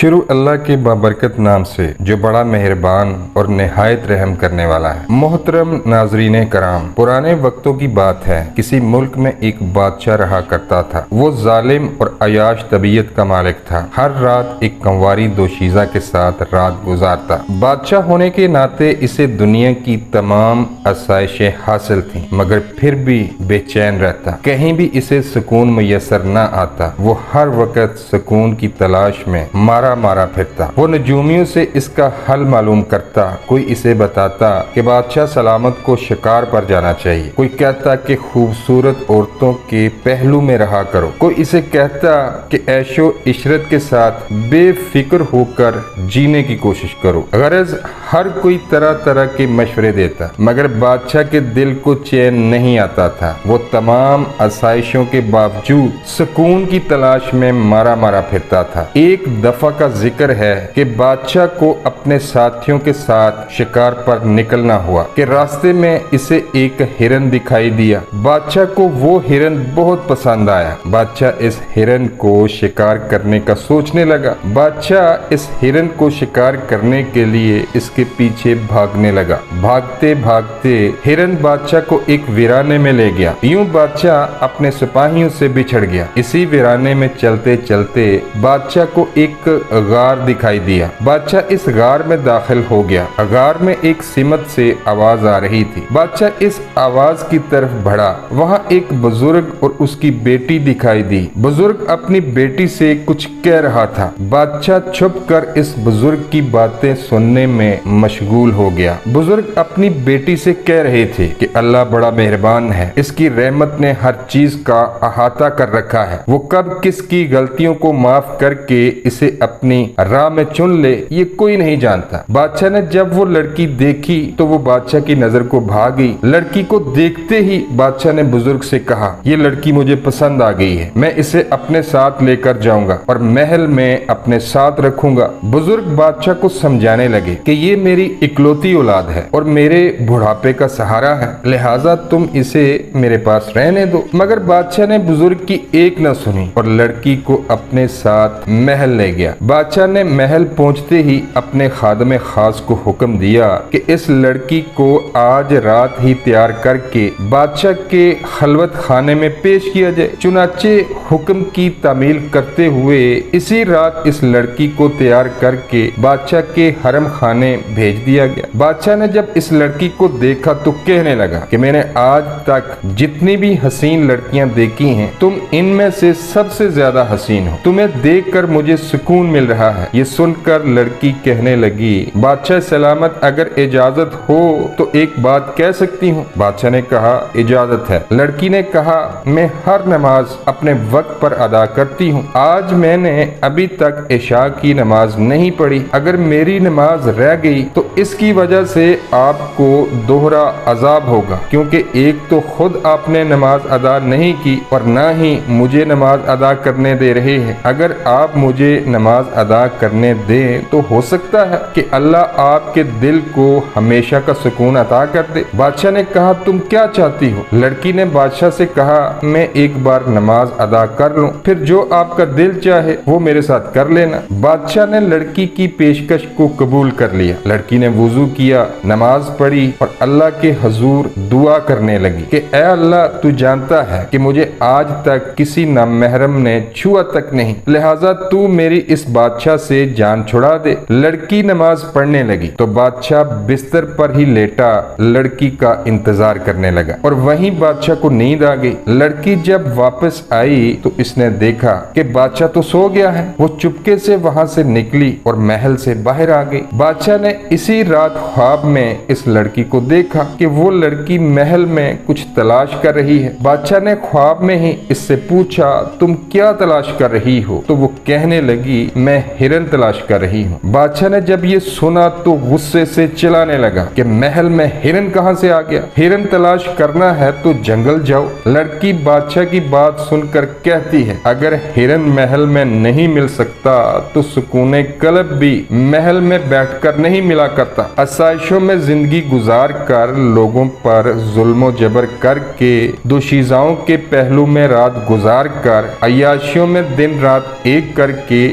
شروع اللہ کے بابرکت نام سے جو بڑا مہربان اور نہایت رحم کرنے والا ہے۔ محترم ناظرین کرام، پرانے وقتوں کی بات ہے، کسی ملک میں ایک بادشاہ رہا کرتا تھا۔ وہ ظالم اور عیاش طبیعت کا مالک تھا۔ ہر رات ایک کنواری دوشیزہ کے ساتھ رات گزارتا۔ بادشاہ ہونے کے ناطے اسے دنیا کی تمام آسائشیں حاصل تھیں، مگر پھر بھی بے چین رہتا۔ کہیں بھی اسے سکون میسر نہ آتا۔ وہ ہر وقت سکون کی تلاش میں مارا پھرتا۔ وہ نجومیوں سے اس کا حل معلوم کرتا۔ کوئی اسے بتاتا کہ بادشاہ سلامت کو شکار پر جانا چاہیے، کوئی کہتا کہ خوبصورت عورتوں کے پہلو میں رہا کرو، کوئی اسے کہتا کہ عیش و عشرت کے ساتھ بے فکر ہو کر جینے کی کوشش کرو۔ غرض ہر کوئی طرح طرح کے مشورے دیتا، مگر بادشاہ کے دل کو چین نہیں آتا تھا۔ وہ تمام آسائشوں کے باوجود سکون کی تلاش میں مارا پھرتا تھا۔ ایک دفعہ کا ذکر ہے کہ بادشاہ کو اپنے ساتھیوں کے ساتھ شکار پر نکلنا ہوا کہ راستے میں اسے ایک ہرن دکھائی دیا۔ بادشاہ کو وہ ہرن بہت پسند آیا۔ بادشاہ اس ہرن کو شکار کرنے کا سوچنے لگا۔ بادشاہ اس ہرن کو شکار کرنے کے لیے اس کے پیچھے بھاگنے لگا۔ بھاگتے ہرن بادشاہ کو ایک ویرانے میں لے گیا۔ یوں بادشاہ اپنے سپاہیوں سے بچھڑ گیا۔ اسی ویرانے میں چلتے بادشاہ کو ایک غار دکھائی دیا۔ بادشاہ اس غار میں داخل ہو گیا۔ غار میں ایک سمت سے آواز آ رہی تھی۔ بادشاہ اس آواز کی طرف بڑھا۔ وہاں ایک بزرگ اور اس کی بیٹی دکھائی دی۔ بزرگ اپنی بیٹی سے کچھ کہہ رہا تھا۔ بادشاہ چھپ کر اس بزرگ کی باتیں سننے میں مشغول ہو گیا۔ بزرگ اپنی بیٹی سے کہہ رہے تھے کہ اللہ بڑا مہربان ہے، اس کی رحمت نے ہر چیز کا احاطہ کر رکھا ہے۔ وہ کب کس کی غلطیوں کو معاف کر کے اسے اپنی راہ میں چن لے یہ کوئی نہیں جانتا۔ بادشاہ نے جب وہ لڑکی دیکھی تو وہ بادشاہ کی نظر کو بھا گئی۔ لڑکی کو دیکھتے ہی بادشاہ نے بزرگ سے کہا، یہ لڑکی مجھے پسند آ گئی ہے، میں اسے اپنے ساتھ لے کر جاؤں گا اور محل میں اپنے ساتھ رکھوں گا۔ بزرگ بادشاہ کو سمجھانے لگے کہ یہ میری اکلوتی اولاد ہے اور میرے بڑھاپے کا سہارا ہے، لہٰذا تم اسے میرے پاس رہنے دو۔ مگر بادشاہ نے بزرگ کی ایک نہ سنی اور لڑکی کو اپنے ساتھ محل لے گیا۔ بادشاہ نے محل پہنچتے ہی اپنے خادم خاص کو حکم دیا کہ اس لڑکی کو آج رات ہی تیار کر کے بادشاہ کے خلوت خانے میں پیش کیا جائے۔ چنانچہ حکم کی تعمیل کرتے ہوئے اسی رات اس لڑکی کو تیار کر کے بادشاہ کے حرم خانے بھیج دیا گیا۔ بادشاہ نے جب اس لڑکی کو دیکھا تو کہنے لگا کہ میں نے آج تک جتنی بھی حسین لڑکیاں دیکھی ہیں تم ان میں سے سب سے زیادہ حسین ہو، تمہیں دیکھ کر مجھے سکون مل رہا ہے۔ یہ سن کر لڑکی کہنے لگی، بادشاہ سلامت اگر اجازت ہو تو ایک بات کہہ سکتی ہوں؟ بادشاہ نے کہا، اجازت ہے۔ لڑکی نے کہا، میں ہر نماز اپنے وقت پر ادا کرتی ہوں۔ آج میں نے ابھی تک عشاء کی نماز نہیں پڑھی۔ اگر میری نماز رہ گئی تو اس کی وجہ سے آپ کو دوہرا عذاب ہوگا، کیونکہ ایک تو خود آپ نے نماز ادا نہیں کی اور نہ ہی مجھے نماز ادا کرنے دے رہے ہیں۔ اگر آپ مجھے نماز ادا کرنے دیں تو ہو سکتا ہے کہ اللہ آپ کے دل کو ہمیشہ کا سکون عطا کر دے۔ بادشاہ نے کہا، تم کیا چاہتی ہو؟ لڑکی نے بادشاہ سے کہا، میں ایک بار نماز ادا کر لوں، پھر جو آپ کا دل چاہے وہ میرے ساتھ کر لینا۔ بادشاہ نے لڑکی کی پیشکش کو قبول کر لیا۔ لڑکی نے وضو کیا، نماز پڑھی اور اللہ کے حضور دعا کرنے لگی کہ اے اللہ، تو جانتا ہے کہ مجھے آج تک کسی نامحرم نے چھوا تک نہیں، لہٰذا تو میری اس بادشاہ سے جان چھڑا دے۔ لڑکی نماز پڑھنے لگی تو بادشاہ بستر پر ہی لیٹا لڑکی کا انتظار کرنے لگا اور وہیں بادشاہ کو نیند آ گئی۔ لڑکی جب واپس آئی تو اس نے دیکھا کہ بادشاہ تو سو گیا ہے۔ وہ چپکے سے وہاں سے نکلی اور محل سے باہر آ گئی۔ بادشاہ نے اسی رات خواب میں اس لڑکی کو دیکھا کہ وہ لڑکی محل میں کچھ تلاش کر رہی ہے۔ بادشاہ نے خواب میں ہی اس سے پوچھا، تم کیا تلاش کر رہی ہو؟ تو وہ کہنے لگی، میں ہرن تلاش کر رہی ہوں۔ بادشاہ نے جب یہ سنا تو غصے سے چلانے لگا کہ محل میں ہرن کہاں سے آ گیا؟ ہرن تلاش کرنا ہے تو جنگل جاؤ۔ لڑکی بادشاہ کی بات سن کر کہتی ہے، اگر ہرن محل میں نہیں مل سکتا تو سکون قلب بھی محل میں بیٹھ کر نہیں ملا کرتا۔ آسائشوں میں زندگی گزار کر، لوگوں پر ظلم و جبر کر کے، دوشیزاؤں کے پہلو میں رات گزار کر، عیاشیوں میں دن رات ایک کر کے،